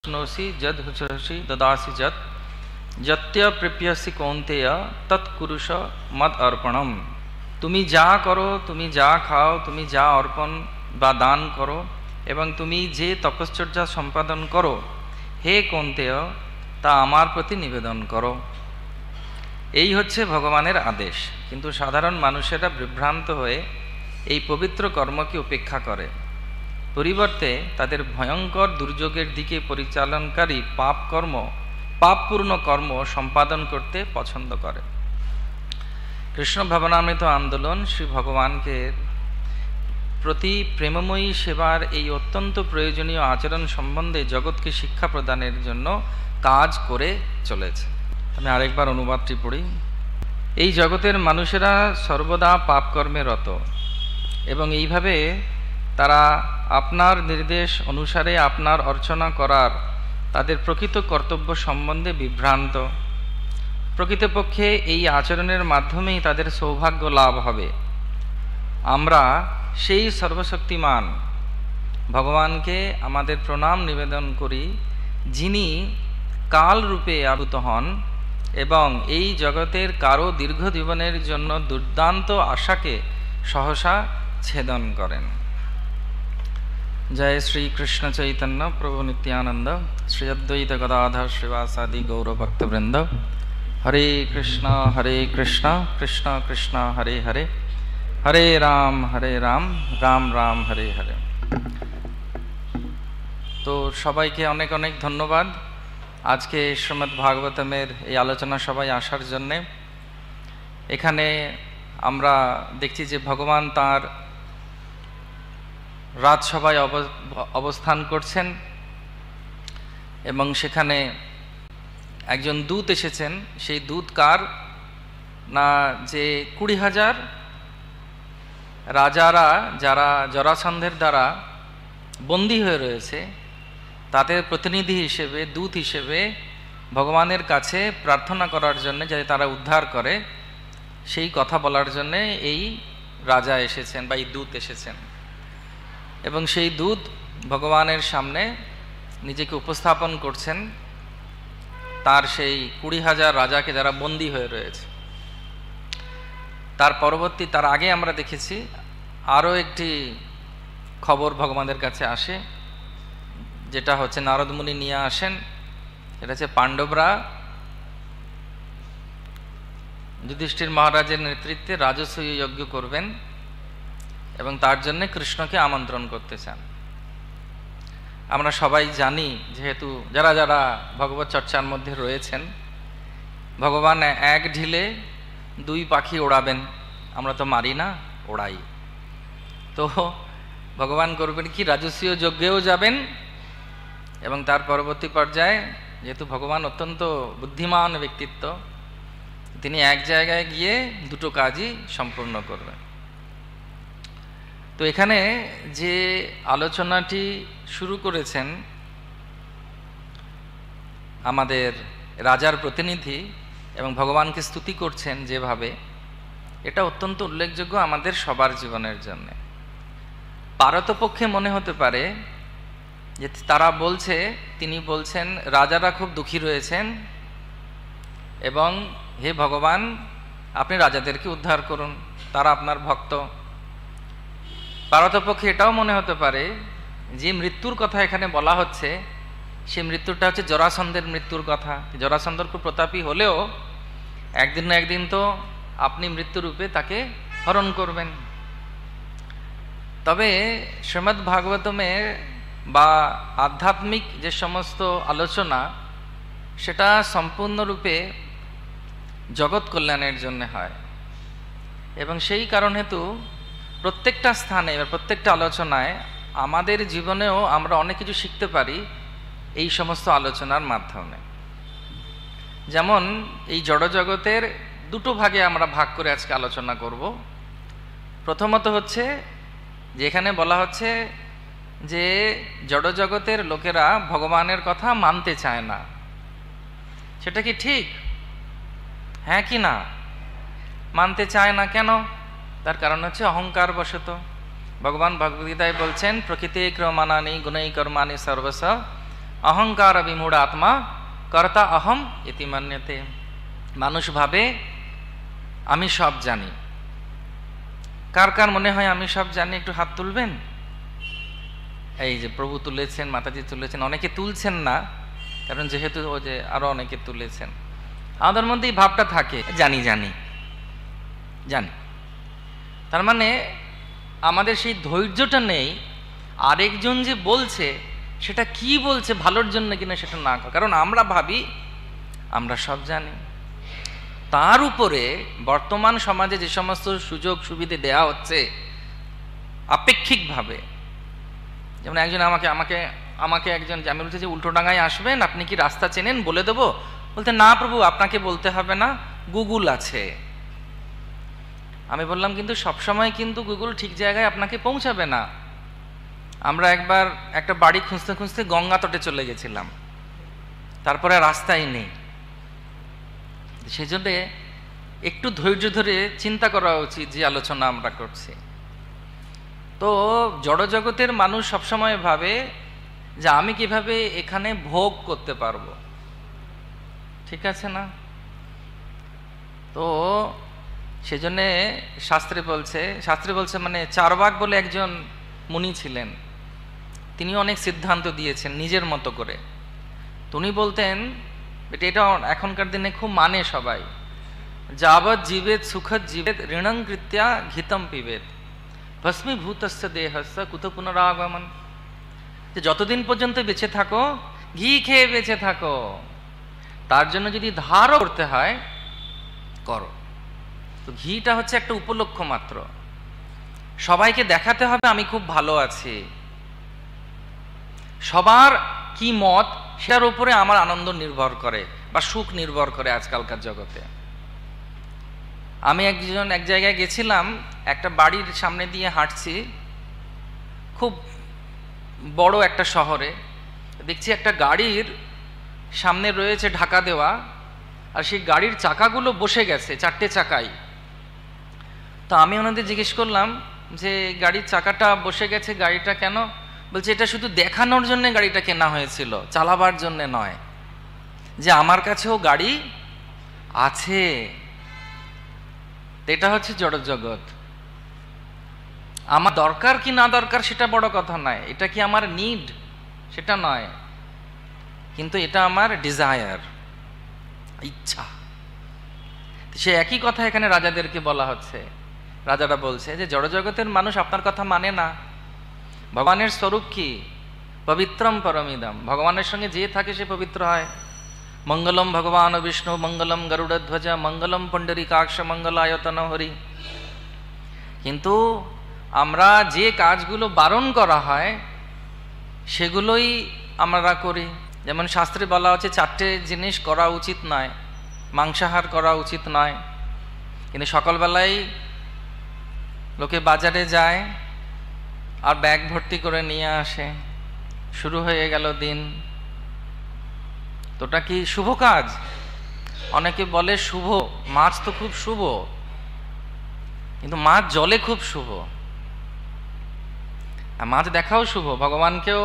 शृणोषि यद् ददासि यत् यत्यप्रिप्यसि कौन्तेय तत्कुरुष मद अर्पणम। তুমি যা করো, তুমি যা খাও, তুমি যা অর্পণ বা দান করো এবং তুমি যে তপশ্চর্যা সম্পাদন করো, হে কৌন্তেয়, তা আমার প্রতি নিবেদন করো। এই হচ্ছে ভগবানের আদেশ। কিন্তু সাধারণ মানুষেরা বিভ্রান্ত হয়ে এই পবিত্র কর্মকে উপেক্ষা করে, পরিবর্তে তাদের ভয়ঙ্কর দুর্যোগের দিকে পরিচালনকারী পাপপূর্ণ কর্ম সম্পাদন করতে পছন্দ করে। কৃষ্ণ ভাবনামৃত আন্দোলন শ্রী ভগবানকে প্রতি প্রেমময়ী সেবার এই অত্যন্ত প্রয়োজনীয় আচরণ সম্বন্ধে জগৎকে শিক্ষা প্রদানের জন্য কাজ করে চলেছে। আমি আরেকবার অনুবাদটি পড়ি। এই জগতের মানুষেরা সর্বদা পাপকর্মে রত এবং এইভাবে তারা আপনার নির্দেশ অনুসারে আপনার অর্চনা করার তাদের প্রকৃত কর্তব্য সম্বন্ধে বিভ্রান্ত। প্রকৃতপক্ষে এই আচরণের মাধ্যমেই তাদের সৌভাগ্য লাভ হবে। আমরা সেই সর্বশক্তিমান ভগবানকে আমাদের প্রণাম নিবেদন করি, যিনি কালরূপে আবির্ভূত হন এবং এই জগতের কারো দীর্ঘ জীবনের জন্য দুর্দান্ত আশাকে সহসা ছেদন করেন। জয় শ্রী কৃষ্ণ চৈতন্য প্রভু নিত্যানন্দ, শ্রী অদ্বৈত গদাধর শ্রীবাসাদি গৌরভক্তবৃন্দ। হরে কৃষ্ণ কৃষ্ণ কৃষ্ণ হরে হরে, হরে রাম রাম রাম হরে হরে। তো সবাইকে অনেক অনেক ধন্যবাদ আজকে শ্রীমদ্ ভাগবতমের এই আলোচনা সবাই আসার জন্যে। এখানে আমরা দেখছি যে ভগবান তাঁর রাজসভায় অবস্থান করছেন এবং সেখানে একজন দূত এসেছেন। সেই দূত কার না, যে 20,000 রাজারা যারা জরাসন্ধের দ্বারা বন্দী হয়ে রয়েছে, তাদের প্রতিনিধি হিসেবে, দূত হিসেবে ভগবানের কাছে প্রার্থনা করার জন্য, যাতে তারা উদ্ধার করে, সেই কথা বলার জন্যে এই রাজা এসেছেন বা এই দূত এসেছেন। এবং সেই দূত ভগবানের সামনে নিজেকে উপস্থাপন করছেন, তার সেই 20,000 রাজাকে যারা বন্দী হয়ে রয়েছে। তার আগে আমরা দেখেছি আরও একটি খবর ভগবানের কাছে আসে, যেটা হচ্ছে নারদ মুনি নিয়ে আসেন। এটা হচ্ছে পাণ্ডবরা যুধিষ্ঠির মহারাজের নেতৃত্বে রাজসূয় যজ্ঞ করবেন এবং তার জন্য কৃষ্ণকে আমন্ত্রণ করতে চান। আমরা সবাই জানি, যেহেতু যারা যারা ভগবত চর্চার মধ্যে রয়েছেন, ভগবান এক ঢিলে 2 পাখি ওড়াবেন। আমরা তো মারি না, ওড়াই। তো ভগবান করবেন কি, রাজসূয় যজ্ঞেও যাবেন এবং তার পরবর্তী পর্যায়ে, যেহেতু ভগবান অত্যন্ত বুদ্ধিমান ব্যক্তিত্ব, তিনি এক জায়গায় গিয়ে 2টো কাজই সম্পূর্ণ করবেন। তো এখানে যে আলোচনাটি শুরু করেছেন আমাদের রাজার প্রতিনিধি এবং ভগবানকে স্তুতি করছেন যেভাবে, এটা অত্যন্ত উল্লেখযোগ্য আমাদের সবার জীবনের জন্য। পারতপক্ষে মনে হতে পারে যে তিনি বলছেন রাজারা খুব দুঃখী রয়েছেন এবং হে ভগবান, আপনি রাজাদেরকে উদ্ধার করুন, তারা আপনার ভক্ত। পারতপক্ষে এটাও মনে হতে পারে যে মৃত্যুর কথা এখানে বলা হচ্ছে, সে মৃত্যুটা হচ্ছে জরাসন্ধের মৃত্যুর কথা। জরাসন্ধ খুব প্রতাপী হলেও একদিন না একদিন তো আপনি মৃত্যুরূপে তাকে হরণ করবেন। তবে শ্রীমদ্ ভাগবতমে বা আধ্যাত্মিক যে সমস্ত আলোচনা, সেটা সম্পূর্ণরূপে জগৎ কল্যাণের জন্য হয় এবং সেই কারণ হেতু প্রত্যেকটা স্থানে বা প্রত্যেকটা আলোচনায় আমাদের জীবনেও আমরা অনেক কিছু শিখতে পারি এই সমস্ত আলোচনার মাধ্যমে। যেমন এই জড়জগতের 2টো ভাগে আমরা ভাগ করে আজকে আলোচনা করব। প্রথমত হচ্ছে যেখানে বলা হচ্ছে যে জড়জগতের লোকেরা ভগবানের কথা মানতে চায় না। সেটা কি ঠিক? হ্যাঁ কি না? মানতে চায় না কেন? তার কারণ হচ্ছে অহংকার বশত। ভগবান ভগবদ্গীতায় বলছেন, প্রকৃতি ক্রমানানি গুণৈ কর্মাণি সর্বস অহংকার বিমূঢ় আত্মা কর্তা অহম ইতি মন্যতে। মানুষ ভাবে আমি সব জানি। কার কার মনে হয় আমি সব জানি? একটু হাত তুলবেন। এই যে প্রভু তুলেছেন, মাতাজি তুলেছেন, অনেকে তুলছেন না, কারণ যেহেতু ও যে আরো অনেকে তুলেছেন। আমাদের মধ্যে এই ভাবটা থাকে, জানি জানি জানি। তার মানে আমাদের সেই ধৈর্যটা নেই আরেকজন যে বলছে সেটা কি বলছে, ভালোর জন্য কিনা সেটা না, কারণ আমরা ভাবি আমরা সব জানি। তার উপরে বর্তমান সমাজে যে সমস্ত সুযোগ সুবিধে দেয়া হচ্ছে আপেক্ষিকভাবে, যেমন একজন আমাকে একজন, আমি বলছি যে উল্টোডাঙ্গায় আসবেন, আপনি কি রাস্তা চেনেন, বলে দেবো? বলতে না প্রভু, আপনাকে বলতে হবে না, গুগল আছে। আমি বললাম কিন্তু সবসময় কিন্তু গুগল ঠিক জায়গায় আপনাকে পৌঁছাবে না। আমরা একবার একটা বাড়ি খুঁজতে খুঁজতে গঙ্গা তটে চলে গেছিলাম, তারপরে রাস্তাই নেই। সেই জন্য একটু ধৈর্য ধরে চিন্তা করা উচিত যে আলোচনা আমরা করছি। তো জড়জগতের মানুষ সবসময় ভাবে যে আমি কিভাবে এখানে ভোগ করতে পারবো, ঠিক আছে না? তো সেজন্যে শাস্ত্রে বলছে মানে চারবাক বলে একজন মুনি ছিলেন, তিনি অনেক সিদ্ধান্ত দিয়েছেন নিজের মতো করে। তিনি বলতেন, এটা এখনকার দিনে খুব মানে সবাই, যাবৎ জীবেত সুখদ জীবেত ঋণং কৃত্যা ঘিতম পিবেত ভস্মীভূতস্য দেহস্য কুত পুনরাগমন। যে যতদিন পর্যন্ত বেঁচে থাকো ঘি খেয়ে বেঁচে থাকো, তার জন্য যদি ধারও করতে হয় করো। তো ঘিটা হচ্ছে একটা উপলক্ষ মাত্র, সবাইকে দেখাতে হবে আমি খুব ভালো আছি, সবার কি মত সেটার উপরে আমার আনন্দ নির্ভর করে বা সুখ নির্ভর করে আজকালকার জগতে। আমি এক জায়গায় গেছিলাম, একটা বাড়ির সামনে দিয়ে হাঁটছি, খুব বড় একটা শহরে, দেখছি একটা গাড়ির সামনে রয়েছে ঢাকা দেওয়া, আর সেই গাড়ির চাকাগুলো বসে গেছে, 4টে চাকাই। তো আমি ওনাদের জিজ্ঞেস করলাম যে গাড়ির চাকাটা বসে গেছে, গাড়িটা কেন? বলছে এটা শুধু দেখানোর জন্য গাড়িটা কেনা হয়েছিল, চালাবার জন্য নয়, যে আমার কাছেও গাড়ি আছে। এটা হচ্ছে জড়জগৎ। আমার দরকার কি না দরকার সেটা বড় কথা নয়, এটা কি আমার নিড সেটা নয়, কিন্তু এটা আমার ডিজায়ার, ইচ্ছা। সে একই কথা এখানে রাজাদেরকে বলা হচ্ছে। রাজারা বলছে যে জড়জগতের মানুষ আপনার কথা মানে না। ভগবানের স্বরূপ কি? পবিত্রম পরমিদম। ভগবানের সঙ্গে যে থাকে সে পবিত্র হয়। মঙ্গলম ভগবান বিষ্ণু মঙ্গলম গরুড়ধ্বজ মঙ্গলম পুণ্ডরীকাক্ষ মঙ্গলায়তন হরি। কিন্তু আমরা যে কাজগুলো বারণ করা হয় সেগুলোই আমরা করি। যেমন শাস্ত্রে বলা হচ্ছে 4টে জিনিস করা উচিত নয়, মাংসাহার করা উচিত নয়, কিন্তু সকালবেলায় লোকে বাজারে যায় আর ব্যাগ ভর্তি করে নিয়ে আসে, শুরু হয়ে গেল দিন। তোটা কি শুভ কাজ? অনেকে বলে শুভ, মাছ তো খুব শুভ, কিন্তু মাছ জলে খুব শুভ, আর মাছ দেখাও শুভ। ভগবানকেও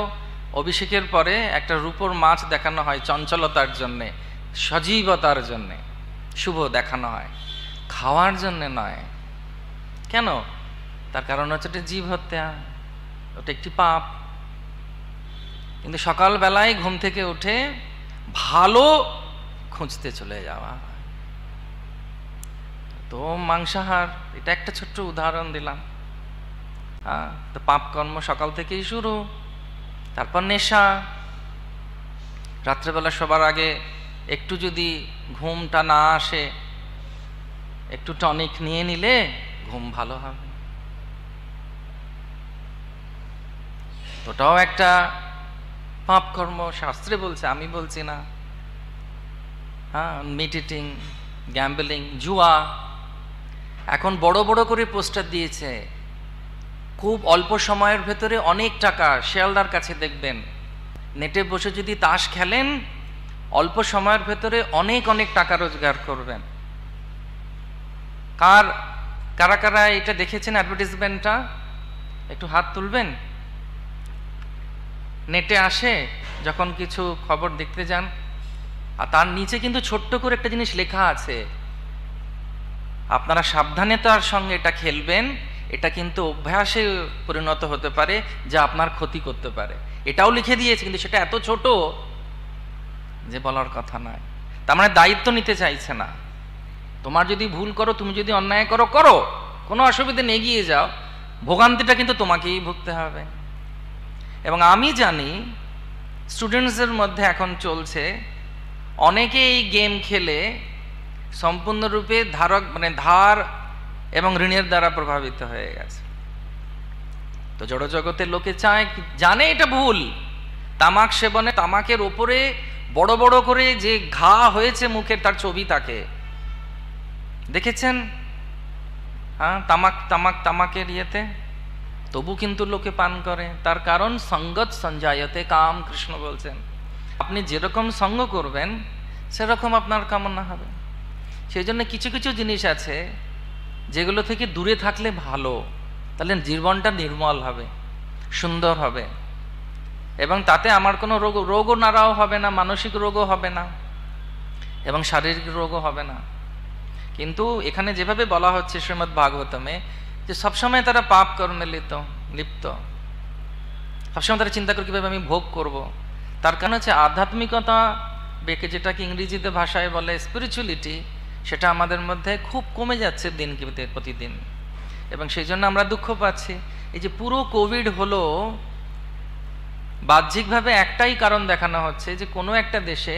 অভিষেকের পরে একটা রূপোর মাছ দেখানো হয় চঞ্চলতার জন্যে, সজীবতার জন্যে শুভ দেখানো হয়, খাওয়ার জন্যে নয়। কেন? তার কারণ হচ্ছে ওটা জীব হত্যা, ওটা একটি পাপ। কিন্তু সকালবেলায় ঘুম থেকে উঠে ভালো খুঁজতে চলে যাওয়া, তো মাংসাহার, এটা একটা ছোট্ট উদাহরণ দিলাম। হ্যাঁ, তো পাপ কর্ম সকাল থেকেই শুরু। তারপর নেশা, রাত্রেবেলা সবার আগে একটু যদি ঘুমটা না আসে একটু টনিক নিয়ে নিলে ঘুম ভালো হবে, ওটাও একটা পাপ কর্ম, শাস্ত্রে বলছে, আমি বলছি না। হ্যাঁ, মিটিটিং, গ্যাম্বলিং, জুয়া। এখন বড় বড় করে পোস্টার দিয়েছে, খুব অল্প সময়ের ভেতরে অনেক টাকা। শেয়ালদার কাছে দেখবেন, নেটে বসে যদি তাস খেলেন অল্প সময়ের ভেতরে অনেক অনেক টাকা রোজগার করবেন। কারা কারা এটা দেখেছেন অ্যাডভার্টাইজমেন্টটা? একটু হাত তুলবেন। নেটে আসে, যখন কিছু খবর দেখতে যান, আর তার নিচে কিন্তু ছোট্ট করে একটা জিনিস লেখা আছে, আপনারা সাবধানতার সঙ্গে এটা খেলবেন, এটা কিন্তু অভ্যাসে পরিণত হতে পারে যা আপনার ক্ষতি করতে পারে। এটাও লিখে দিয়েছে, কিন্তু সেটা এত ছোট যে বলার কথা নয়। তার মানে দায়িত্ব নিতে চাইছে না। তোমার যদি ভুল করো, তুমি যদি অন্যায় করো, করো, কোনো অসুবিধা নেই, এগিয়ে যাও, ভোগান্তিটা কিন্তু তোমাকেই ভুগতে হবে। এবং আমি জানি স্টুডেন্টসদের মধ্যে এখন চলছে, অনেকে এই গেম খেলে সম্পূর্ণরূপে ধার এবং ঋণের দ্বারা প্রভাবিত হয়ে গেছে। তো জড়জগতের লোকে চায়, জানে এটা ভুল, তামাক সেবনে তামাকের ওপরে বড় বড় করে যে ঘা হয়েছে মুখের, তার ছবি তাকে দেখেছেন, হ্যাঁ, তামাকের ইয়েতে, তবু কিন্তু লোকে পান করে। তার কারণ সঙ্গত সঞ্জায়তে কাম, কৃষ্ণ বলছেন। আপনি যেরকম সঙ্গ করবেন সেরকম আপনার কামনা হবে। সেই জন্য কিছু কিছু জিনিস আছে যেগুলো থেকে দূরে থাকলে ভালো, তাহলে জীবনটা নির্মল হবে, সুন্দর হবে, এবং তাতে আমার কোনো রোগও নাড়াও হবে না, মানসিক রোগও হবে না, এবং শারীরিক রোগও হবে না। কিন্তু এখানে যেভাবে বলা হচ্ছে শ্রীমদ্ ভাগবতমে, যে সবসময় তারা পাপ কর্মে লিপ্ত, সবসময় তারা চিন্তা করে কিভাবে আমি ভোগ করব। তার কারণ হচ্ছে আধ্যাত্মিকতা, যেটাকে ইংরেজিতে ভাষায় বলে স্পিরিচুয়ালিটি, সেটা আমাদের মধ্যে খুব কমে যাচ্ছে প্রতিদিন, এবং সেই জন্য আমরা দুঃখ পাচ্ছি। এই যে পুরো কোভিড হলো, বাহ্যিকভাবে একটাই কারণ দেখানো হচ্ছে যে কোনো একটা দেশে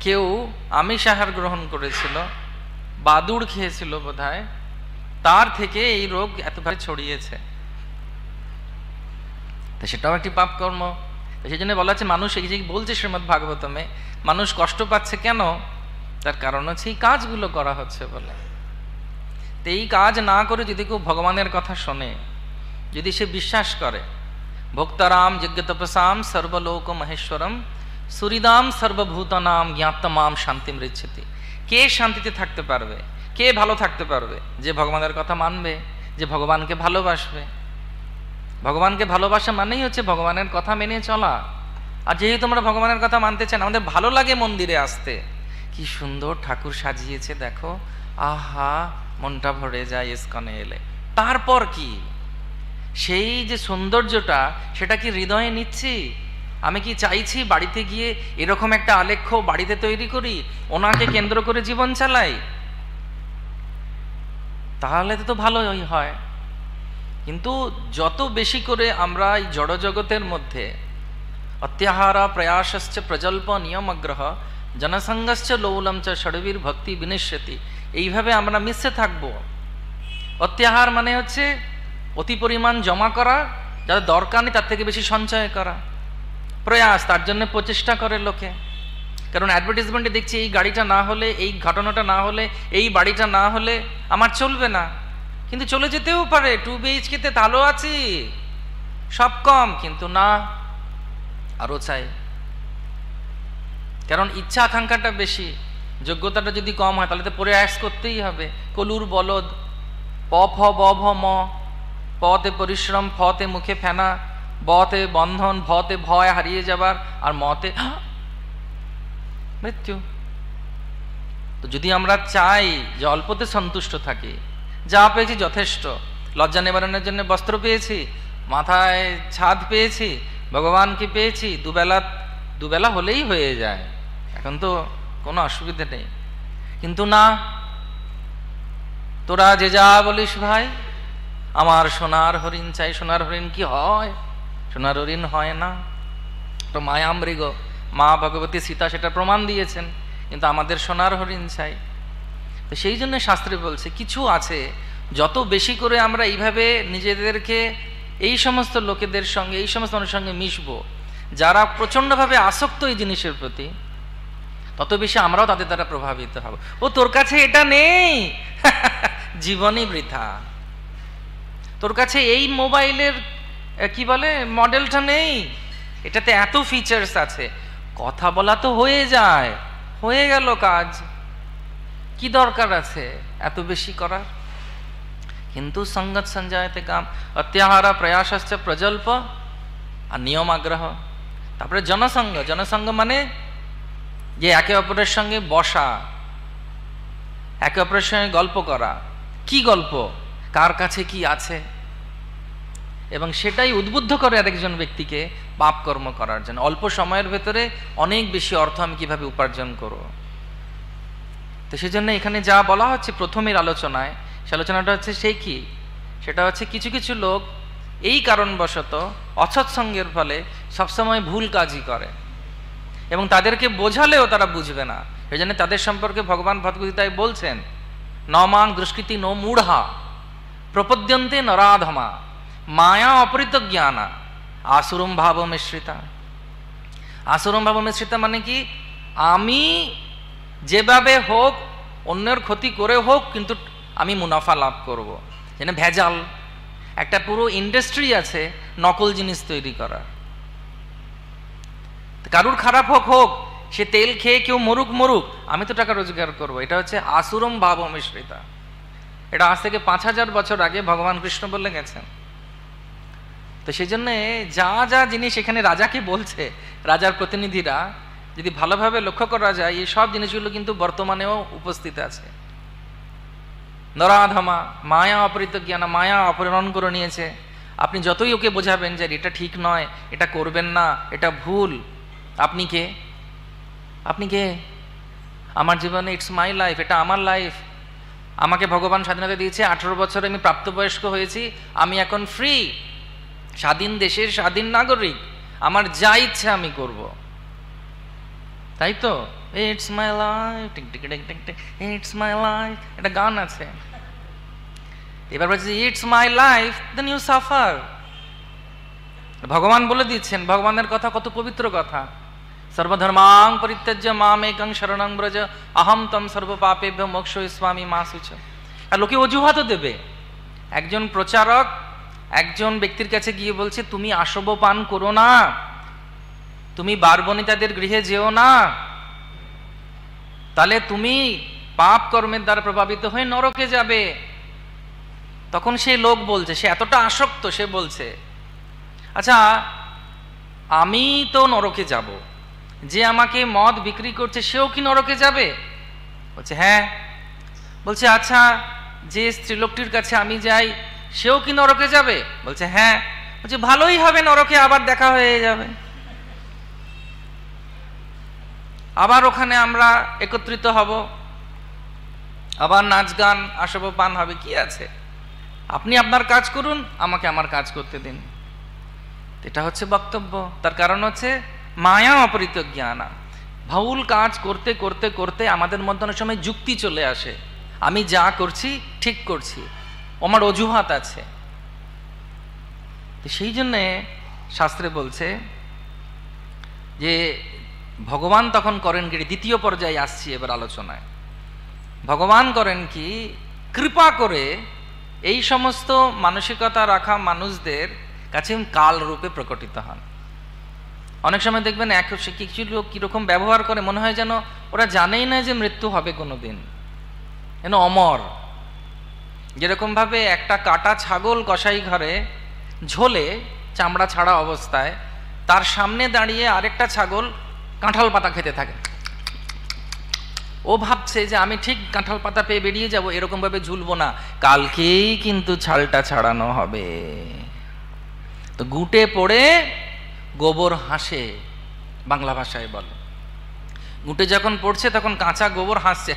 কেউ আমিষ আহার গ্রহণ করেছিল, বাদুড় খেয়েছিল বোধহয়, তার থেকে এই রোগ এতভাবে ছড়িয়েছে। তো সেটাও একটি পাপ কর্ম। সেই জন্য বলা হচ্ছে, মানুষ এই যে বলছে শ্রীমদ্ ভাগবতমে, মানুষ কষ্ট পাচ্ছে কেন, তার কারণ হচ্ছে এই কাজগুলো করা হচ্ছে বলে। তো এই কাজ না করে যদি কেউ ভগবানের কথা শোনে, যদি সে বিশ্বাস করে, ভোক্তারাম যজ্ঞ তপসাম সর্বলোক মহেশ্বরম সুরিদাম সর্বভূতানাম জ্ঞাতমাম শান্তি মৃচ্ছতি। কে শান্তিতে থাকতে পারবে, কে ভালো থাকতে পারবে? যে ভগবানের কথা মানবে, যে ভগবানকে ভালোবাসবে। ভগবানকে ভালোবাসা মানেই হচ্ছে ভগবানের কথা মেনে চলা। আর যেহেতু আমরা ভগবানের কথা মানতে চাই, আমাদের ভালো লাগে মন্দিরে আসতে, কি সুন্দর ঠাকুর সাজিয়েছে দেখো, আহা, মনটা ভরে যায় ইস্কনে এলে। তারপর কি সেই যে সৌন্দর্যটা, সেটা কি হৃদয়ে নিচ্ছি? আমি কি চাইছি বাড়িতে গিয়ে এরকম একটা আলেখ্য বাড়িতে তৈরি করি, ওনাকে কেন্দ্র করে জীবন চালাই? তাহলে তো ভালোই হয়। কিন্তু যত বেশি করে আমরা এই জড়জগতের মধ্যে অত্যাহারা প্রয়াসশ্চ প্রজল্প নিয়মগ্রহ জনসঙ্গশ্চ লৌলম চ ষড়বীর ভক্তি বিনিশ্যতি, এইভাবে আমরা মিশে থাকবো। অত্যাহার মানে হচ্ছে অতি পরিমাণ জমা করা, যাদের দরকার নেই তার থেকে বেশি সঞ্চয় করা। প্রয়াস, তার জন্য প্রচেষ্টা করে লোকে। কারণ অ্যাডভার্টাইজমেন্টে দেখছি এই গাড়িটা না হলে, এই ঘটনাটা না হলে, এই বাড়িটা না হলে আমার চলবে না। কিন্তু চলে যেতেও পারে, 2 BHK-তে ভালো আছি, সব কম, কিন্তু না, আরো চাই। কারণ ইচ্ছা আকাঙ্ক্ষাটা বেশি, যোগ্যতাটা যদি কম হয় তাহলে তো প্রয়াস করতেই হবে। কলুর বলদ, প ফ ব ভ ম, পতে পরিশ্রম, ফতে মুখে ফেনা, বতে বন্ধন, ভতে ভয় হারিয়ে যাবার, আর মতে মৃত্যু। তো যদি আমরা চাই যে অল্পতে সন্তুষ্ট থাকি, যা পেয়েছি যথেষ্ট, লজ্জা নিবারণের জন্য বস্ত্র পেয়েছি, মাথায় ছাদ পেয়েছি, ভগবানকে পেয়েছি, দুবেলা হলেই হয়ে যায়, এখন তো কোনো অসুবিধা নেই। কিন্তু না, তোরা যে যা বলিস ভাই, আমার সোনার হরিণ চাই। সোনার হরিণ কি হয়? সোনার হরিণ হয় না, তো মায়ামৃগ, মা ভগবতী সীতা সেটা প্রমাণ দিয়েছেন। কিন্তু আমাদের সোনার হরিণ চাই। তো সেই জন্য শাস্ত্রে বলছে, কিছু আছে যত বেশি করে আমরা এইভাবে নিজেদেরকে এই সমস্ত লোকেদের সঙ্গে, এই সমস্ত মানুষের সঙ্গে মিশবো যারা প্রচণ্ডভাবে আসক্ত এই জিনিসের প্রতি, তত বেশি আমরাও তাদের দ্বারা প্রভাবিত হব। ও তোর কাছে এটা নেই, জীবনই বৃথা। তোর কাছে এই মোবাইলের কি বলে মডেলটা নেই, এটাতে এত ফিচার্স আছে, কথা বলা তো হয়ে যায়, হয়ে গেল কাজ, কি দরকার আছে এত বেশি করার? কিন্তু সঙ্গত সঞ্জায়তে কাম, অত্যাহারা প্রয়াসশ্চ প্রজল্প আর নিয়ম আগ্রহ, তারপরে জনসঙ্গ, জনসঙ্গ মানে যে একে অপরের সঙ্গে বসা, একে অপরের সঙ্গে গল্প করা। কি গল্প? কার কাছে কি আছে, এবং সেটাই উদ্বুদ্ধ করে আরেকজন ব্যক্তিকে পাপ কর্ম করার জন্য। অল্প সময়ের ভেতরে অনেক বেশি অর্থ আমি কিভাবে উপার্জন করব। তো সেই জন্য এখানে যা বলা হচ্ছে প্রথমের আলোচনায়, সে আলোচনাটা হচ্ছে সেই কি, সেটা হচ্ছে কিছু কিছু লোক এই কারণবশত অসৎসঙ্গের ফলে সবসময় ভুল কাজই করে, এবং তাদেরকে বোঝালেও তারা বুঝবে না। এই জন্য তাদের সম্পর্কে ভগবান ভগবদ্গীতায় বলছেন, নমাং দুষ্কৃতি নো মূঢ়া প্রপদ্যন্তে নরাধমা মায়া অপরিত জ্ঞানা আসুরম ভাব মিশ্রিতা। আসুরম ভাব মিশ্রিতা মানে কি? আমি যেভাবে হোক, অন্যের ক্ষতি করে হোক, কিন্তু আমি মুনাফা লাভ করব। যেন ভেজাল একটা পুরো ইন্ডাস্ট্রি আছে নকল জিনিস তৈরি করার। কারুর খারাপ হোক হোক, সে তেল খেয়ে কেউ মরুক মরুক, আমি তো টাকা রোজগার করব। এটা হচ্ছে আসুরম ভাব মিশ্রিতা। এটা আজ থেকে 5000 বছর আগে ভগবান কৃষ্ণ বলে গেছেন। তো সেই জন্যে যা যা জিনিস এখানে রাজাকে বলছে, রাজার প্রতিনিধিরা যদি ভালোভাবে লক্ষ্য করা যায়, এই সব জিনিসগুলো কিন্তু বর্তমানেও উপস্থিত আছে। নরাধমা মায়া অপরিত জ্ঞান, মায়া অপহরণ করে নিয়েছে। আপনি যতই ওকে বোঝাবেন যে এটা ঠিক নয়, এটা করবেন না, এটা ভুল, আপনি কে? আপনি কে? আমার জীবনে ইটস মাই লাইফ, এটা আমার লাইফ। আমাকে ভগবান স্বাধীনতা দিয়েছে, 18 বছরে আমি প্রাপ্তবয়স্ক হয়েছি, আমি এখন ফ্রি, স্বাধীন দেশের স্বাধীন নাগরিক, আমার যা ইচ্ছা আমি করব, তাই তো? It's my life, tick tick tick tick tick, it's my life, এটা গান আছে। এবার বলছে it's my life, then you suffer. ভগবান বলে দিচ্ছেন, ভগবানের কথা কত পবিত্র কথা। সর্বধর্মাং পরিত্যজ্য মামেকং শরণং ব্রজ অহম তম সর্ব পাপেভ্যো মোক্ষয়িষ্যামি মা শুচ। আর লোকে অজুহাতও দেবে। একজন প্রচারক একজন ব্যক্তির কাছে গিয়ে বলছে, তুমি আসব পান করো না, তুমি বারবনিতাদের গৃহে যেও না, তাহলে তুমি পাপ কর্মের দ্বারা প্রভাবিত হয়ে নরকে যাবে। তখন সেই লোক বলছে, সে এতটা আসক্ত, সে বলছে, আচ্ছা আমি তো নরকে যাব, যে আমাকে মদ বিক্রি করছে সেও কি নরকে যাবে? বলছে হ্যাঁ। বলছে আচ্ছা যে স্ত্রীলোকটির কাছে আমি যাই সেও কি নরকে যাবে? বলছে হ্যাঁ। বলছে ভালোই হবে, নরকে আবার দেখা হয়ে যাবে, আবার ওখানে আমরা একত্রিত হব, আবার নাচ গান আসব পান হবে, কি আছে? আপনি আপনার কাজ করুন, আমাকে আমার কাজ করতে দিন। এটা হচ্ছে বক্তব্য। তার কারণ হচ্ছে মায়া অপরিত জ্ঞানা। ভুল কাজ করতে করতে করতে আমাদের মধ্যে অনেক সময় যুক্তি চলে আসে, আমি যা করছি ঠিক করছি, আমার অজুহাত আছে। তো সেই জন্যে শাস্ত্রে বলছে যে ভগবান তখন করেন কি, দ্বিতীয় পর্যায়ে আসছি এবার আলোচনায়। ভগবান করেন কি, কৃপা করে এই সমস্ত মানসিকতা রাখা মানুষদের কাছে কাল রূপে প্রকটিত হন। অনেক সময় দেখবেন কিছু লোক কিরকম ব্যবহার করে, মনে হয় যেন ওরা জানেই না যে মৃত্যু হবে কোনোদিন, যেন অমর। যেরকম ভাবে একটা কাটা ছাগল কসাই ঘরে ঝোলে চামড়া ছাড়া অবস্থায়, তার সামনে দাঁড়িয়ে আরেকটা ছাগল কাঁঠাল পাতা খেতে থাকে, ও ভাবছে যে আমি ঠিক কাঁঠাল পাতা পেয়ে বেরিয়ে যাব, এরকম ভাবে ঝুলবো না, কালকেই কিন্তু ছালটা ছাড়ানো হবে। তো গুটে পড়ে গোবর হাসে, বাংলা ভাষায় বলে। গুটে যখন পড়ছে তখন কাঁচা গোবর হাসছে,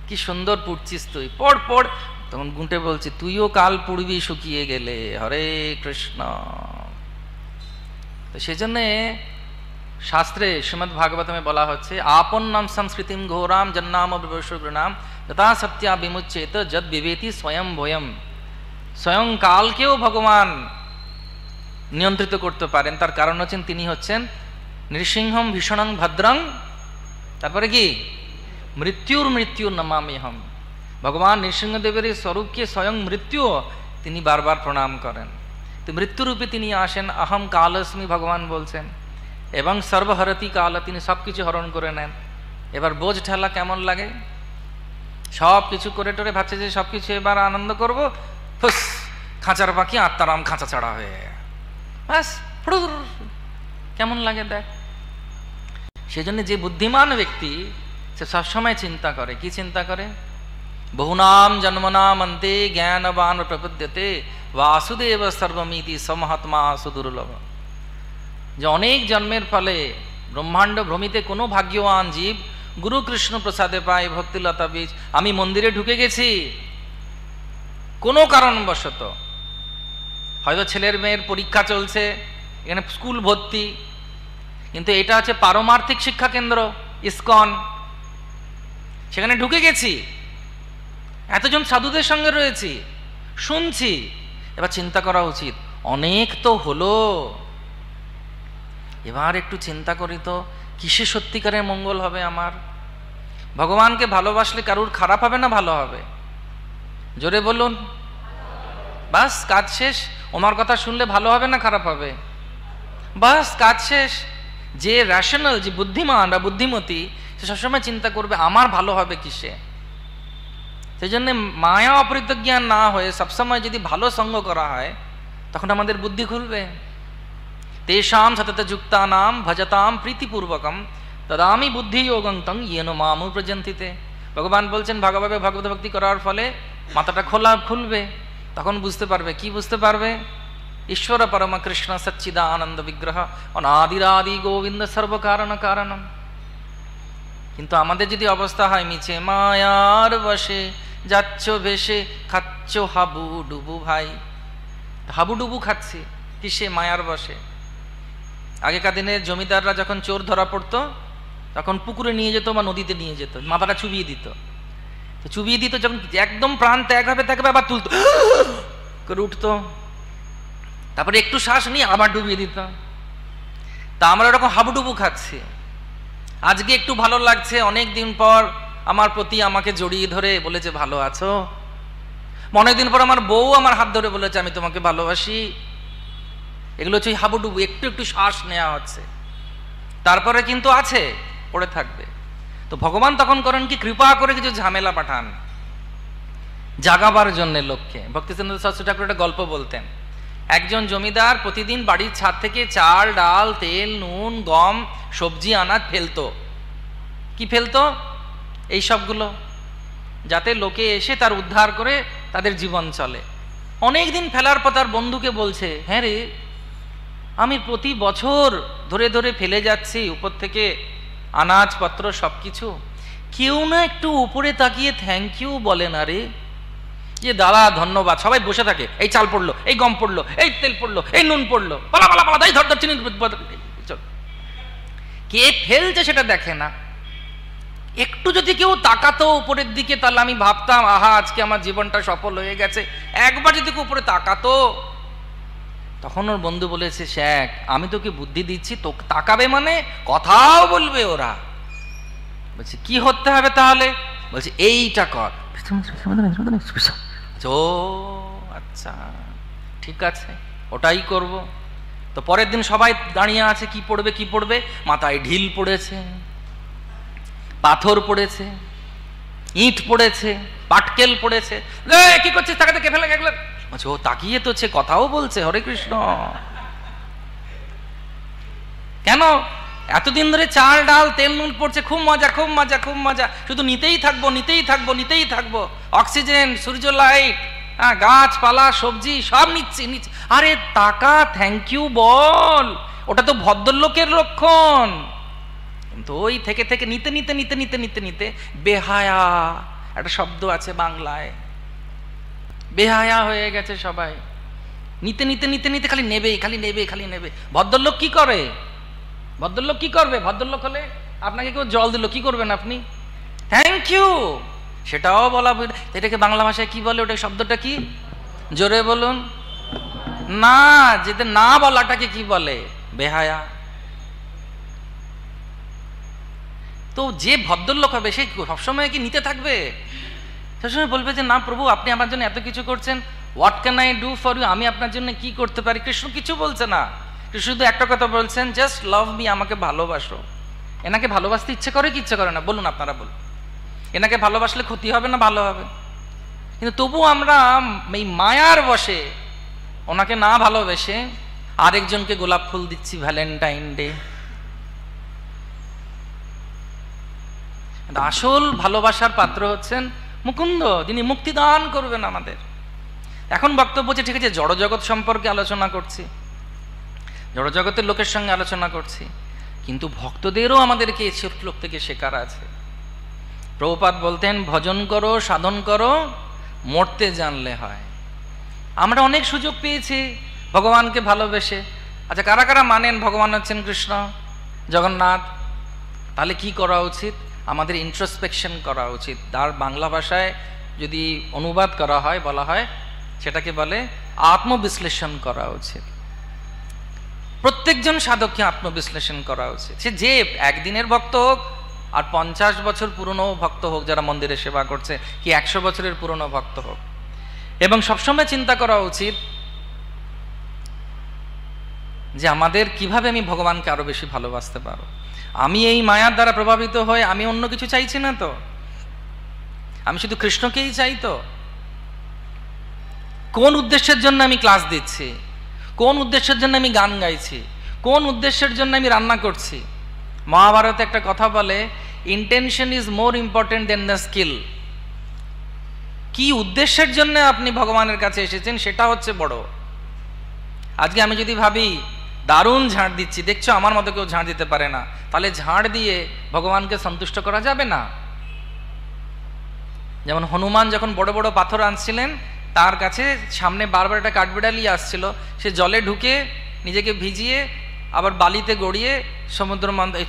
কি সুন্দর পুড়ছিস তুই, পড় পড়। তখন গুটে বলছে, তুইও কাল পুড়বি শুকিয়ে গেলে, হরে কৃষ্ণ। তো সেই জন্যে শাস্ত্রে শ্রীমদ্ ভাগবতমে বলা হচ্ছে, আপন্নাম সংস্কৃতিম ঘোরাম জন্নাম বিবশগ্রণাম তথা সত্যা বিমুচ্যেত যদ বিবেতি স্বয়ং ভয়ম। স্বয়ং কালকেও ভগবান নিয়ন্ত্রিত করতে পারেন। তার কারণ হচ্ছেন, তিনি হচ্ছেন নৃসিংহম ভীষণং ভদ্রং, তারপরে কি মৃত্যুর মৃত্যু নমামিহম। ভগবান নৃসিংহদেবের স্বরূপকে স্বয়ং মৃত্যু তিনি বারবার প্রণাম করেন। তো মৃত্যুরূপে তিনি আসেন, অহম কালস্মি ভগবান বলছেন, এবং সর্বহরতি কাল, তিনি সব কিছু হরণ করে নেন। এবার বোঝ ঠেলা কেমন লাগে, সব কিছু করে টোরে ভাবছে যে সব কিছু এবার আনন্দ করব, ফুস খাঁচার পাখি আত্মারাম খাঁচা ছাড়া হয়ে ব্যাস কেমন লাগে দেখ। সেজন্য যে বুদ্ধিমান ব্যক্তি সে সবসময় চিন্তা করে, কি চিন্তা করে? বহুনাম জন্মনাম অন্তে জ্ঞানবান প্রপদ্যতে বাসুদেব সর্বমিতি সমহাত্মা সুদুর্লভ। যে অনেক জন্মের ফলে ব্রহ্মাণ্ড ভ্রমিতে কোনো ভাগ্যবান জীব গুরু কৃষ্ণ প্রসাদে পায় ভক্তিলতা বীজ। আমি মন্দিরে ঢুকে গেছি কোনো কারণবশত, হয়তো ছেলের মেয়ের পরীক্ষা চলছে, এখানে স্কুল ভর্তি, কিন্তু এটা হচ্ছে পারমার্থিক শিক্ষা কেন্দ্র ইসকন, সেখানে ঢুকে গেছি, এতজন সাধুদের সঙ্গে রয়েছি, শুনছি। এবার চিন্তা করা উচিত, অনেক তো হলো, এবার একটু চিন্তা করি তো কিসে সত্যিকারের মঙ্গল হবে আমার। ভগবানকে ভালোবাসলে কারুর খারাপ হবে না ভালো হবে? জোরে বলুন। বাস কাজ শেষ। ওনার কথা শুনলে ভালো হবে না খারাপ হবে? বাস কাজ শেষ। যে র্যাশনাল, যে বুদ্ধিমান বা বুদ্ধিমতী, সে সবসময় চিন্তা করবে আমার ভালো হবে কিসে। সেই জন্য মায়া অপরিজ্ঞান না হয়ে সবসময় যদি ভালো সঙ্গ করা হয় তখন আমাদের বুদ্ধি খুলবে। তেষাম সতত যুক্তানাম ভজতাম প্রীতিপূর্বকম তদামি বুদ্ধি যোগং তং ইয়েন মামু প্রজন্তিতে। ভগবান বলছেন ভাগবত ভক্তি করার ফলে মাথাটা খুলবে, তখন বুঝতে পারবে। কি বুঝতে পারবে? ঈশ্বর পরম কৃষ্ণ সচ্চিদানন্দ বিগ্রহ অনাদিরাদি গোবিন্দ সর্বকারণ কারণম। কিন্তু আমাদের যদি অবস্থা হয় মিছে মায়ার বসে যাচ্ছ ভেসে খাচ্ছ হাবু ডুবু, ভাই হাবুডুবু খাচ্ছি কিসে? মায়ার বসে। আগেকার দিনের জমিদাররা যখন চোর ধরা পড়তো তখন পুকুরে নিয়ে যেত বা নদীতে নিয়ে যেত, মাথাটা চুবিয়ে দিত। তো চুবিয়ে দিত, যখন একদম প্রাণ ত্যাগ হবে আবার তুলতো করে উঠতো, তারপরে একটু শ্বাস নিয়ে আবার ডুবিয়ে দিত। তা আমরা এরকম হাবুডুবু খাচ্ছি। আজকে একটু ভালো লাগছে, অনেক দিন পর আমার প্রতি আমাকে জড়িয়ে ধরে বলেছে ভালো আছো। অনেকদিন পর আমার বউ আমার হাত ধরে বলেছে আমি তোমাকে ভালোবাসি। এগুলো হচ্ছে হাবুডুবু, একটু একটু শ্বাস নেওয়া হচ্ছে, তারপরে কিন্তু আছে, পড়ে থাকবে। তো ভগবান তখন করেন কি, কৃপা করে কিছু ঝামেলা পাঠান জাগাবার জন্য লোককে। ভক্তিচন্দ্র শাস্ত্রী ঠাকুর একটা গল্প বলতেন। একজন জমিদার প্রতিদিন বাড়ির ছাদ থেকে চাল ডাল তেল নুন গম সবজি আনাজ ফেলতো। কি ফেলতো? এই সবগুলো, যাতে লোকে এসে তার উদ্ধার করে তাদের জীবন চলে। অনেক দিন ফেলার পর তার বন্ধুকে বলছে, হ্যাঁ রে, আমি প্রতি বছর ধরে ধরে ফেলে যাচ্ছি উপর থেকে আনাজপত্র সব কিছু, কেউ না একটু উপরে তাকিয়ে থ্যাংক ইউ বলে না রে, যে দাদা ধন্যবাদ। সবাই বসে থাকে, এই চাল পড়লো, এই গম পড়লো, এই তেল পড়লো, এই নুন পড়লো, পালা পালা পালা, তাই ধর ধর চিনি, কে ফেলছে সেটা দেখে না। একটু যদি কেউ তাকাতো উপরের দিকে, তাহলে আমি ভাবতাম আহা আজকে আমার জীবনটা সফল হয়ে গেছে। একবার যদি কেউ উপরে তাকাতো। তখন ওর বন্ধু বলেছে, শেখ আমি তোকে বুদ্ধি দিচ্ছি, তোকে তাকাবে মানে কথাও বলবে ওরা। বলছে কি হতে হবে তাহলে? বলছে এইটা কর। ও আচ্ছা ঠিক আছে, ওটাই করব। তো পরের দিন সবাই দাঁড়িয়ে আছে, কি পড়বে কি পড়বে। মাথায় ঢিল পড়েছে, পাথর পড়েছে, ইট পড়েছে, পাটকেল পড়েছে। কি করছিস? তাকাতে কে ফেলে গেল? ও তাকিয়ে তো সে কথাও বলছে হরে কৃষ্ণ। কেন? এতদিন ধরে চাল ডাল তেল নুন পড়ছে, খুব মজা খুব মজা খুব মজা, শুধু নিতেই থাকবো নিতেই থাকবো নিতেই থাকবো। অক্সিজেন, সূর্য লাইট, গাছপালা সবজি সব নিচ্ছি নিচ্ছি। আরে টাকা থ্যাংক ইউ বল, ওটা তো ভদ্রলোকের লক্ষণ। কিন্তু ওই থেকে থেকে নিতে নিতে নিতে নিতে নিতে নিতে বেহায়া একটা শব্দ আছে বাংলায়, বেহায়া হয়ে গেছে সবাই। নিতে নিতে নিতে নিতে খালি নেবে খালি নেবে খালি নেবে। ভদ্রলোক কি করে? ভদ্রলোক কি করবে? ভদ্রলোক হলে আপনাকে কেউ জল দিল, কি করবেন আপনি? থ্যাংক ইউ, সেটাও বলা। এটাকে বাংলা ভাষায় কি বলে? ওটা শব্দটা কি? জোরে বলুন না। যেতে না বলাটাকে কি বলে? বেহায়া। তো যে ভদ্রলোক হবে সে সবসময় কি নিতে থাকবে? সবসময় বলবে যে না প্রভু আপনি আমার জন্য এত কিছু করছেন, what can I do for you, আমি আপনার জন্য কি করতে পারি? কৃষ্ণ কিছু বলছে না, কৃষ্ণ শুধু একটা কথা বলছেন, জাস্ট লাভ মি, আমাকে ভালোবাসো। এনাকে ভালোবাসতে ইচ্ছে করে কি ইচ্ছে করে না? বলুন, আপনারা বলুন। এনাকে ভালোবাসলে ক্ষতি হবে না ভালো হবে? কিন্তু তবু আমরা এই মায়ার বশে ওনাকে না ভালোবেসে আরেকজনকে গোলাপ ফুল দিচ্ছি ভ্যালেন্টাইন ডে। আসল ভালোবাসার পাত্র হচ্ছেন মুকুন্দ, যিনি মুক্তি দান করবেন আমাদের। এখন বক্তব্য হচ্ছে ঠিক আছে, জড়জগৎ সম্পর্কে আলোচনা করছি, জড়জগতের লোকের সঙ্গে আলোচনা করছি, কিন্তু ভক্তদেরও আমাদেরকে এই শ্লোক থেকে শেখার আছে। প্রভুপাদ বলতেন, ভজন করো, সাধন করো, মরতে জানলে হয়। আমরা অনেক সুযোগ পেয়েছি ভগবানকে ভালোবেসে। আচ্ছা, কারা কারা মানেন ভগবান হচ্ছেন কৃষ্ণ, জগন্নাথ? তাহলে কি করা উচিত? আমাদের ইন্ট্রোস্পেকশন করা উচিত। তার বাংলা ভাষায় যদি অনুবাদ করা হয়, বলা হয় সেটাকে বলে আত্মবিশ্লেষণ করা উচিত। প্রত্যেকজন সাধককে আত্মবিশ্লেষণ করা উচিত। সে যে একদিনের ভক্ত হোক আর 50 বছর পুরনো ভক্ত হোক যারা মন্দিরে সেবা করছে, কি 100 বছরের পুরনো ভক্ত হোক, এবং সবসময় চিন্তা করা উচিত যে আমাদের কিভাবে আমি ভগবানকে আরো বেশি ভালোবাসতে পারো। আমি এই মায়ার দ্বারা প্রভাবিত হয়ে আমি অন্য কিছু চাইছি না তো, আমি শুধু কৃষ্ণকেই চাই। তো কোন উদ্দেশ্যের জন্য আমি ক্লাস দিচ্ছি, কোন উদ্দেশ্যের জন্য আমি গান গাইছি, কোন উদ্দেশ্যের জন্য আমি রান্না করছি? মহাভারতে একটা কথা বলে, intention is more important than the skill. কি উদ্দেশ্যের জন্য আপনি ভগবানের কাছে এসেছেন সেটা হচ্ছে বড়। আজকে আমি যদি ভাবি দারুণ ঝাড় দিচ্ছি, দেখছো আমার মতো কেউ ঝাড় দিতে পারে না, তাহলে ঝাড় দিয়ে ভগবানকে সন্তুষ্ট করা যাবে না। যেমন হনুমান যখন বড় বড় পাথর আনছিলেন, তার কাছে সামনে বারবার একটা কাঠবিড়ালি আসছিল, সে জলে ঢুকে নিজেকে ভিজিয়ে আবার বালিতে গড়িয়ে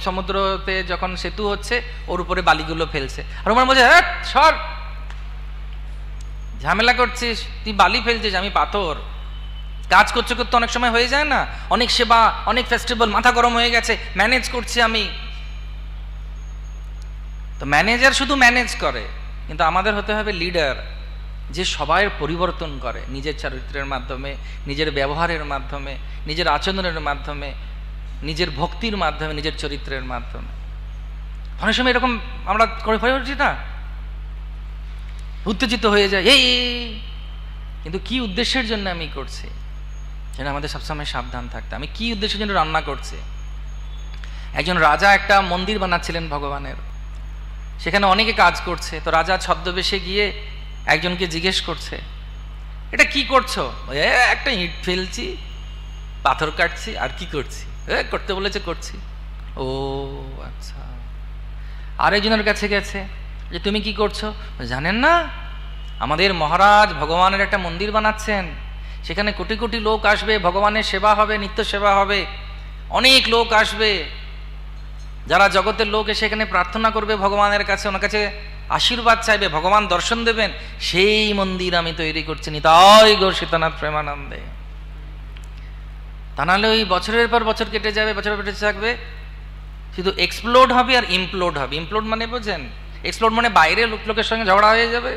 সমুদ্রতে যখন সেতু হচ্ছে ওর উপরে বালিগুলো ফেলছে। আর হনুমান বলছে, হ্যাঁ সর, ঝামেলা করছিস, তুই বালি ফেলছিস, আমি পাথর। কাজ করতে করতে অনেক সময় হয়ে যায় না, অনেক সেবা, অনেক ফেস্টিভ্যাল, মাথা গরম হয়ে গেছে, ম্যানেজ করছি আমি। তো ম্যানেজার শুধু ম্যানেজ করে, কিন্তু আমাদের হতে হবে লিডার, যে সবাইয়ের পরিবর্তন করে নিজের চরিত্রের মাধ্যমে, নিজের ব্যবহারের মাধ্যমে, নিজের আচরণের মাধ্যমে, নিজের ভক্তির মাধ্যমে, নিজের চরিত্রের মাধ্যমে। অনেক সময় এরকম আমরা হয়ে উঠছি না, উত্তেজিত হয়ে যায় এই, কিন্তু কি উদ্দেশ্যের জন্য আমি করছি সেটা আমাদের সবসময় সাবধান থাকতে। আমি কি উদ্দেশ্যের জন্য রান্না করছি? একজন রাজা একটা মন্দির বানাচ্ছিলেন ভগবানের, সেখানে অনেকে কাজ করছে। তো রাজা ছদ্মবেশে গিয়ে একজনকে জিজ্ঞেস করছে, এটা কি করছো? একটা ইট ফেলছি, পাথর কাটছি, আর কি করছি? করতে বলেছে করছি। ও আচ্ছা। আরেকজনের কাছে গেছে যে তুমি কি করছো? জানেন না, আমাদের মহারাজ ভগবানের একটা মন্দির বানাচ্ছেন, সেখানে কোটি কোটি লোক আসবে, ভগবানের সেবা হবে, নিত্য সেবা হবে, অনেক লোক আসবে, যারা জগতের লোক এসে এখানে প্রার্থনা করবে ভগবানের কাছে, ওনার কাছে আশীর্বাদ চাইবে, ভগবান দর্শন দেবেন, সেই মন্দির আমি তৈরি করছি। নিতাই গৌর সীতানাথ প্রেমানন্দে। তা নাহলে ওই বছরের পর বছর কেটে যাবে, বছর কেটে থাকবে, শুধু এক্সপ্লোড হবে আর ইমপ্লোড হবে। ইমপ্লোড মানে বোঝেন? এক্সপ্লোড মানে বাইরে লোকের সঙ্গে ঝগড়া হয়ে যাবে,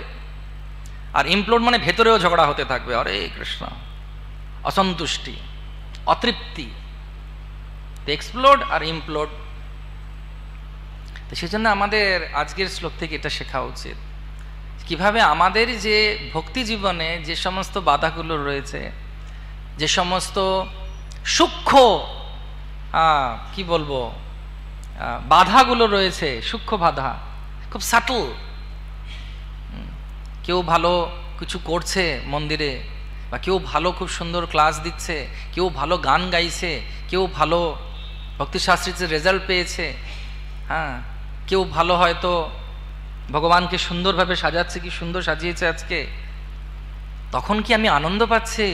আর ইমপ্লোড মানে ভেতরেও ঝগড়া হতে থাকবে। হরে কৃষ্ণ, অসন্তুষ্টি, অতৃপ্তি, এক্সপ্লোড আর ইমপ্লোড। তো সেজন্য আমাদের আজকের শ্লোক থেকে এটা শেখা উচিত, কিভাবে আমাদের যে ভক্তি জীবনে যে সমস্ত বাধাগুলো রয়েছে, যে সমস্ত সূক্ষ্ম কি বলবো বাধাগুলো রয়েছে, সূক্ষ্ম বাধা, খুব সাটল। কেউ ভালো কিছু করছে মন্দিরে, বা কেউ ভালো খুব সুন্দর ক্লাস দিচ্ছে, কেউ ভালো গান গাইছে, কেউ ভালো ভক্তিশাস্ত্রীতে রেজাল্ট পেয়েছে, হ্যাঁ, কেউ ভালো হয়তো ভগবানকে সুন্দরভাবে সাজাচ্ছে, কি সুন্দর সাজিয়েছে আজকে, তখন কি আমি আনন্দ পাচ্ছি?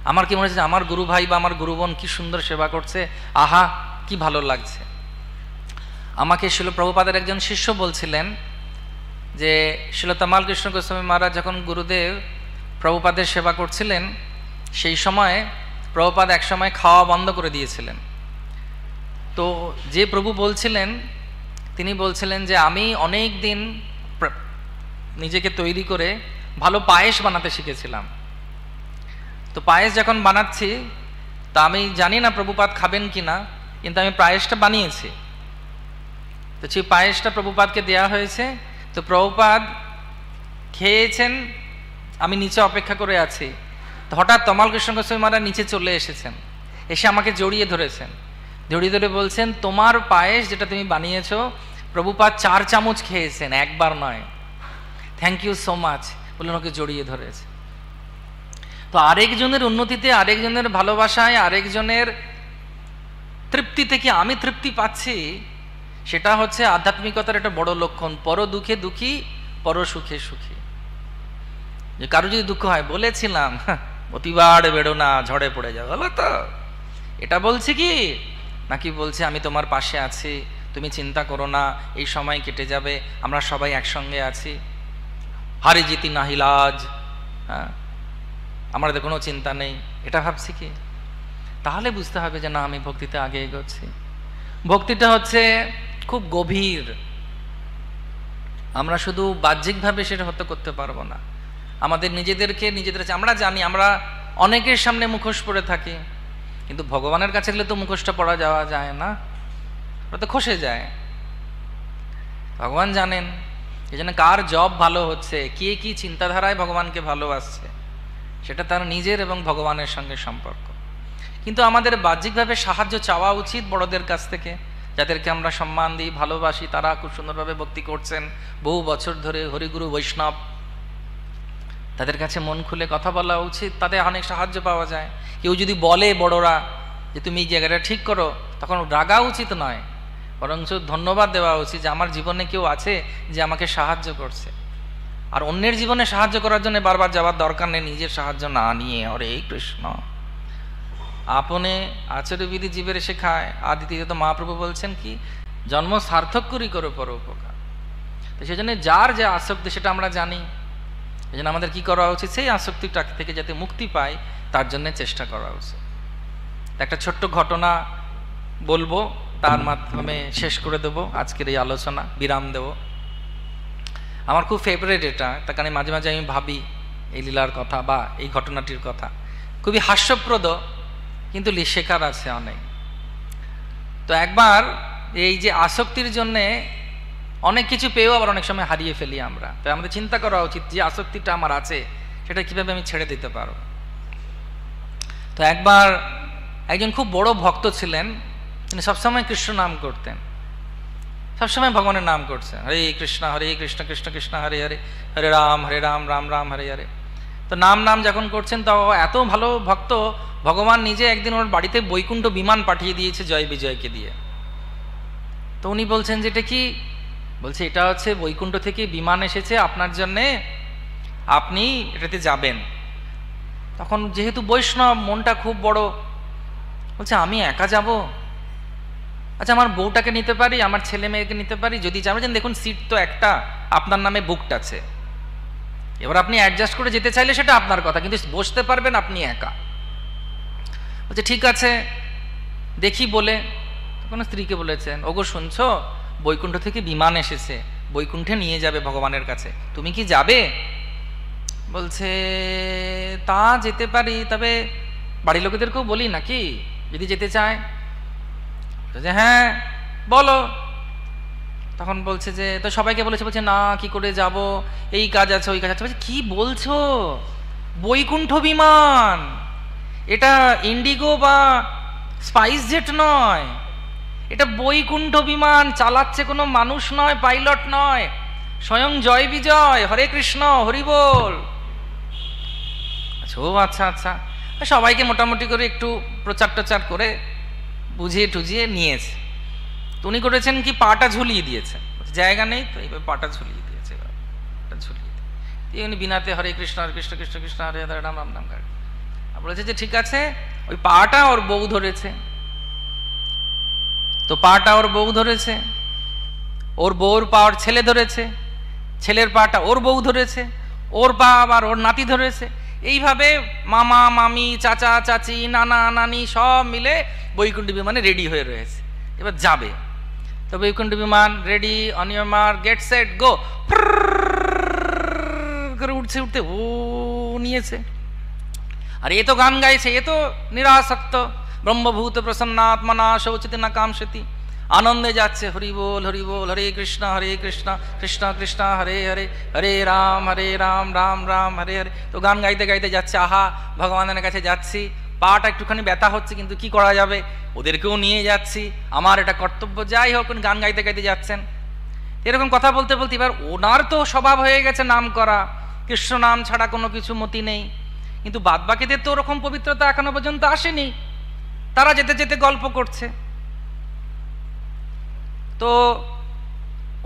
আমার কি মনে হচ্ছে আমার গুরু ভাই বা আমার গুরু বোন কি সুন্দর সেবা করছে, আহা কি ভালো লাগছে। আমাকে শিল প্রভুপাদের একজন শিষ্য বলছিলেন যে শিল তামাল কৃষ্ণ গোস্বামী মহারাজ যখন গুরুদেব প্রভুপাদের সেবা করছিলেন, সেই সময় প্রভুপাদ এক সময় খাওয়া বন্ধ করে দিয়েছিলেন। তো যে প্রভু বলছিলেন, তিনি বলছিলেন যে আমি অনেক দিন নিজেকে তৈরি করে ভালো পায়েস বানাতে শিখেছিলাম। তো পায়েস যখন বানাচ্ছি, তা আমি জানি না প্রভুপাদ খাবেন কি না, কিন্তু আমি পায়েসটা বানিয়েছি। তো সেই পায়েসটা প্রভুপাদকে দেয়া হয়েছে। তো প্রভুপাদ খেয়েছেন, আমি নিচে অপেক্ষা করে আছি। তো হঠাৎ তমাল কৃষ্ণ গোস্বামী মহারাজ নিচে চলে এসেছেন, এসে আমাকে জড়িয়ে ধরেছেন, জড়িয়ে ধরে বলছেন তোমার পায়েস যেটা তুমি বানিয়েছো প্রভুপাদ 4 চামচ খেয়েছেন, একবার নয়, থ্যাংক ইউ সো মাচ বললেন, ওকে জড়িয়ে ধরেছে। তো আরেকজনের উন্নতিতে, আরেকজনের ভালোবাসায়, আরেকজনের তৃপ্তি থেকে আমি তৃপ্তি পাচ্ছি, সেটা হচ্ছে আধ্যাত্মিকতার একটা বড় লক্ষণ। পর দুঃখে দুঃখী, পর সুখে সুখী। যে কারো যদি দুঃখ হয়, বলেছিলাম অতিবার বেড়ো না, ঝড়ে পড়ে যাবে, হলো তো? এটা বলছি কি নাকি বলছে আমি তোমার পাশে আছি, তুমি চিন্তা করো না, এই সময় কেটে যাবে, আমরা সবাই একসঙ্গে আছি, হারি জিতি নাহিলাজ, হ্যাঁ আমাদের কোনো চিন্তা নেই, এটা ভাবছি কি? তাহলে বুঝতে হবে যে না, আমি ভক্তিতে আগে এগোচ্ছি। ভক্তিটা হচ্ছে খুব গভীর, আমরা শুধু বাহ্যিকভাবে সেটা হতে করতে পারবো না। আমাদের নিজেদেরকে আমরা জানি আমরা অনেকের সামনে মুখোশ পরে থাকি, কিন্তু ভগবানের কাছে গেলে তো মুখোশটা পরা যাওয়া যায় না, ওটা তো খসে যায়। ভগবান জানেন, এই জন্য কার জব ভালো হচ্ছে, কে কি চিন্তাধারায় ভগবানকে ভালোবাসছে, সেটা তার নিজের এবং ভগবানের সঙ্গে সম্পর্ক। কিন্তু আমাদের বাহ্যিকভাবে সাহায্য চাওয়া উচিত বড়দের কাছ থেকে, যাদেরকে আমরা সম্মান দিই, ভালোবাসি, তারা খুব সুন্দরভাবে ভক্তি করছেন বহু বছর ধরে, হরিগুরু বৈষ্ণব, তাদের কাছে মন খুলে কথা বলা উচিত, তাদের অনেক সাহায্য পাওয়া যায়। কেউ যদি বলে বড়রা যে তুমি এই জায়গাটা ঠিক করো, তখন রাগা উচিত নয়, বরঞ্চ ধন্যবাদ দেওয়া উচিত যে আমার জীবনে কেউ আছে যে আমাকে সাহায্য করছে। আর অন্যের জীবনে সাহায্য করার জন্য বারবার যাওয়ার দরকার নেই, নিজের সাহায্য না নিয়ে। হরে কৃষ্ণ। আপনে আচরবিধি জীবের শেখায়। আর দ্বিতীয়ত মহাপ্রভু বলছেন কি, জন্ম সার্থক করি করো পরোপকার। তো সেই জন্য যার যে আসক্তি সেটা আমরা জানি, এই জন্য আমাদের কি করা উচিত, সেই আসক্তিটা থেকে যাতে মুক্তি পাই তার জন্য চেষ্টা করা উচিত। একটা ছোট্ট ঘটনা বলবো, তার মাধ্যমে শেষ করে দেব আজকের এই আলোচনা, বিরাম দেব। আমার খুব ফেভারিট এটা, তার কারণে মাঝে মাঝে আমি ভাবি এই লীলার কথা বা এই ঘটনাটির কথা। খুবই হাস্যপ্রদ, কিন্তু শেখার আছে অনেক। তো একবার এই যে আসক্তির জন্যে অনেক কিছু পেয়েও আবার অনেক সময় হারিয়ে ফেলি আমরা, তাই আমাদের চিন্তা করা উচিত যে আসক্তিটা আমার আছে সেটা কিভাবে আমি ছেড়ে দিতে পারব। তো একবার একজন খুব বড় ভক্ত ছিলেন, তিনি সবসময় কৃষ্ণ নাম করতেন, সবসময় ভগবানের নাম করছেন, হরে কৃষ্ণ কৃষ্ণ কৃষ্ণ হরে হরে, হরে রাম রাম রাম হরে হরে। তো নাম যখন করছেন, তো এত ভালো ভক্ত, ভগবান নিজে একদিন ওর বাড়িতে বৈকুণ্ঠ বিমান পাঠিয়ে দিয়েছে জয় বিজয়কে দিয়ে। তো উনি বলছেন যে এটা কি? বলছে এটা হচ্ছে বৈকুণ্ঠ থেকে বিমান এসেছে আপনার জন্যে, আপনি এটাতে যাবেন। তখন যেহেতু বৈষ্ণব, মনটা খুব বড়, বলছে আমি একা যাব? আচ্ছা আমার বউটাকে নিতে পারি, আমার ছেলে মেয়েকে নিতে পারি যদি যাবেন। দেখুন সিট তো একটা, আপনার নামে বুকড আছে, এবার আপনি অ্যাডজাস্ট করে যেতে চাইলে সেটা আপনার কথা, কিন্তু বসতে পারবেন আপনি একা। বলছে ঠিক আছে দেখি বলে তখন স্ত্রীকে বলেছেন, ওগো শুনছো, বৈকুণ্ঠ থেকে বিমান এসেছে, বৈকুণ্ঠে নিয়ে যাবে ভগবানের কাছে, তুমি কি যাবে? বলছে তা যেতে পারি, তবে বাড়ির লোকেদেরকেও বলি নাকি যদি যেতে চায়? বলছে হ্যাঁ বলো। তখন বলছে যে তো সবাইকে বলেছে, বলছে না কি করে যাব, এই কাজ আছে ওই কাজ আছে। বলছে কি বলছো, বৈকুণ্ঠ বিমান, এটা ইন্ডিগো বা স্পাইস জেট নয়, এটা বৈকুণ্ঠ বিমান, চালাচ্ছে কোনো মানুষ নয়, পাইলট নয়, স্বয়ং জয় বিজয়, হরে কৃষ্ণ হরি বল। আচ্ছা ও আচ্ছা আচ্ছা, সবাইকে মোটামুটি করে একটু প্রচার টচার করে বুঝিয়ে টুজিয়ে নিয়েছে। তো উনি করেছেন কি, পাটা ঝুলিয়ে দিয়েছে, জায়গা নেই তো এইভাবে পাটা ঝুলিয়ে দিয়েছে, ঝুলিয়ে দিয়ে উনি বিনাতে হরে কৃষ্ণ কৃষ্ণ কৃষ্ণ কৃষ্ণ হরে হরে রাম রাম রাম করে বলেছে যে ঠিক আছে। ওই পাটা ওর বউ ধরেছে, তো পাটা ওর বউ ধরেছে, ওর বউর পা ওর ছেলে ধরেছে, ছেলের পাটা ওর বউ ধরেছে, ওর পা আবার ওর নাতি ধরেছে। এইভাবে মামা মামি চাচা চাচি নানা নানি সব মিলে বৈকুণ্ঠ বিমানে রেডি হয়ে রয়েছে, এবার যাবে। তো বৈকুণ্ঠ বিমান ready, on your mark get set go করে উঠছে, উঠতে ও নিয়েছে। আর এ তো গান গাইছে, এ তো নিরাসক্ত, ব্রহ্মভূত প্রসন্নাত্মনা শৌচতি না কামসতি। আনন্দে যাচ্ছে, হরি বল হরে কৃষ্ণ কৃষ্ণ কৃষ্ণ হরে হরে, হরে রাম রাম রাম হরে হরে। তো গান গাইতে গাইতে যাচ্ছে, আহা ভগবানের কাছে যাচ্ছি, পাটা একটুখানি ব্যথা হচ্ছে, কিন্তু কি করা যাবে, ওদেরকেও নিয়ে যাচ্ছি, আমার এটা কর্তব্য। যাই হোক, গান গাইতে গাইতে যাচ্ছেন, এরকম কথা বলতে বলতে এবার ওনার তো স্বভাব হয়ে গেছে নাম করা, কৃষ্ণ নাম ছাড়া কোনো কিছু মতি নেই, কিন্তু বাদবাকিদের তো ওরকম পবিত্রতা এখনো পর্যন্ত আসেনি, তারা যেতে যেতে গল্প করছে। তো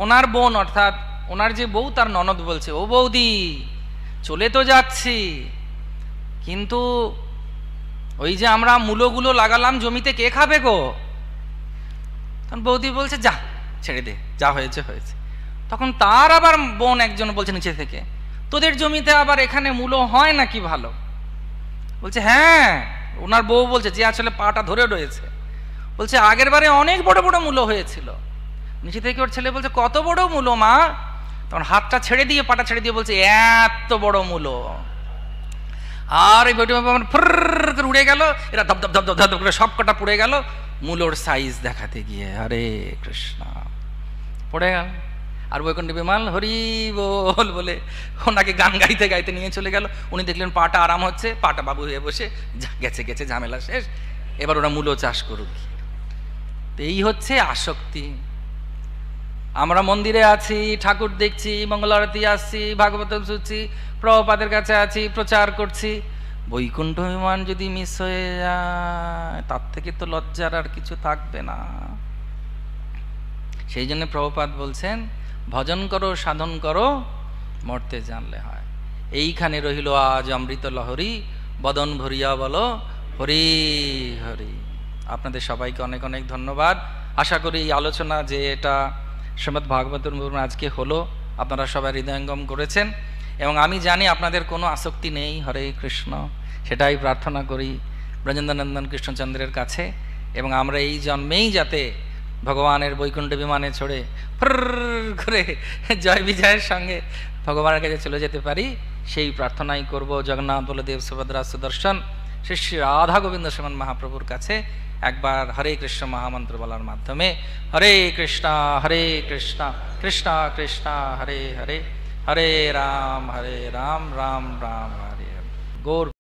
ওনার বোন, অর্থাৎ ওনার যে বউ, তার ননদ বলছে, ও বৌদি চলে তো যাচ্ছি, কিন্তু ওই যে আমরা মূলগুলো লাগালাম জমিতে, কে খাবে গো? তখন বৌদি বলছে, যা ছেড়ে দে, যা হয়েছে হয়েছে। তখন তার আবার বোন একজন বলছে নিচে থেকে, তোদের জমিতে আবার এখানে মূলো হয় নাকি ভালো? বলছে হ্যাঁ। ওনার বউ বলছে, যে আসলে পাটা ধরে রয়েছে, বলছে আগের বারে অনেক বড় বড় মূলো হয়েছিল। নিচে থেকে ওর ছেলে বলছে, কত বড় মূলো মা? তখন হাতটা ছেড়ে দিয়ে, পাটা ছেড়ে দিয়ে বলছে, এত বড় মূলো। আর এই বইটা উড়ে গেল, এরা ধপ ধপ ধপ ধপ ধপ করে সব কটা পড়ে গেল, মূলোর সাইজ দেখাতে গিয়ে, হরে কৃষ্ণ, পড়ে গেল। আর বৈকুণ্ঠ বিমল হরি বল বলে ওনাকে গান গাইতে গাইতে নিয়ে চলে গেল। উনি দেখলেন পাটা আরাম হচ্ছে, পাটা বাবু হয়ে বসে, গেছে গেছে, ঝামেলা শেষ, এবার ওরা মূলো চাষ করুক। এই হচ্ছে আসক্তি। আমরা মন্দিরে আছি, ঠাকুর দেখছি, মঙ্গল আরতি আসছি, ভাগবত শুনছি, প্রভুপাদের কাছে আছি, প্রচার করছি, বৈকুণ্ঠ বিমান যদি মিস হয়ে যায়, তার থেকে তো লজ্জার আর কিছু থাকবে না। সেই জন্য প্রভুপাদ বলছেন, ভজন করো, সাধন করো, মরতে জানলে হয়। এইখানে রহিল আজ অমৃত লহরী, বদন ভরিয়া বলো হরি হরি। আপনাদের সবাইকে অনেক অনেক ধন্যবাদ। আশা করি এই আলোচনা যে এটা শ্রীমদ্ ভাগবতের আজকে হলো, আপনারা সবাই হৃদয়ঙ্গম করেছেন, এবং আমি জানি আপনাদের কোনো আসক্তি নেই। হরে কৃষ্ণ, সেটাই প্রার্থনা করি ব্রজেন্দ্রনন্দন কৃষ্ণচন্দ্রের কাছে। এবং আমরা এই জন্মেই যাতে ভগবানের বৈকুণ্ঠ বিমানে চড়ে ফ্র করে জয় বিজয়ের সঙ্গে ভগবানের কাছে চলে যেতে পারি, সেই প্রার্থনাই করব। জগন্নাথ বলদেব সুভদ্রা সুদর্শন শ্রী শ্রী রাধা গোবিন্দ শ্রীমান মহাপ্রভুর কাছে একবার হরে কৃষ্ণ মহামন্ত্র বলার মাধ্যমে, হরে কৃষ্ণ কৃষ্ণ কৃষ্ণ হরে হরে, হরে রাম রাম রাম হরে হরে। গৌর